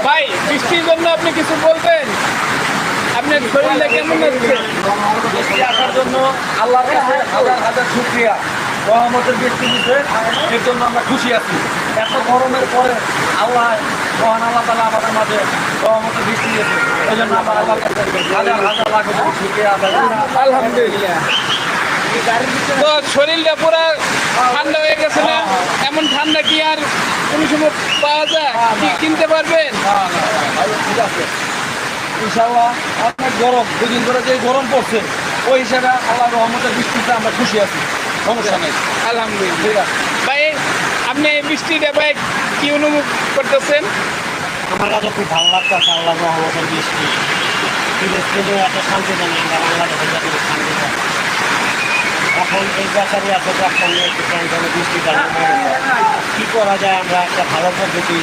ভাই বৃষ্টির জন্য আপনি কিছু বলবেন? আপনার শরীরটা কেমন হচ্ছে? বৃষ্টি আসার জন্য আল্লাহর কাছে হাজার হাজার শুকরিয়া। রহমতের বৃষ্টি দিচ্ছে, এর জন্য আমরা খুশি আছি। এত গরমের পরে আল্লাহ মহান আল্লাহ তাআলা আমাদের মাঝে রহমতের বৃষ্টি দিয়েছে, এই জন্য আমরা আল্লাহর কাছে হাজার হাজার লাখ শুকরিয়া আদায় করি। আলহামদুলিল্লাহ। তো শরীরটা পুরো ঠান্ডা হয়ে গেছে না? এমন ঠান্ডা কি আর কোনো সময় পাওয়া যায়? কি কিনতে পারবেন? ঠিক আছে, ইনশাআল্লাহ। অনেক গরম, দুদিন ধরে যে গরম পড়ছে, ওই হিসাবে আল্লাহর রহমতের বৃষ্টিতে আমরা খুশি আছি, সমস্যা নেই। আলহামদুলিল্লাহ। ভাই আপনি এই বৃষ্টিটা ভাই কি অনুভব করতেছেন? আমার কাছে খুব ভালো লাগতেছে আল্লাহ রহমতের বৃষ্টি। ফিলিস্তিনে এত শান্তি জানি আমরা বাংলাদেশে যত শান্তি পাই। এখন এই বেচারি আছে, একসঙ্গে একটু টেনশনে বৃষ্টিটা কী করা যায়? আমরা একটা ভালো পদ্ধতি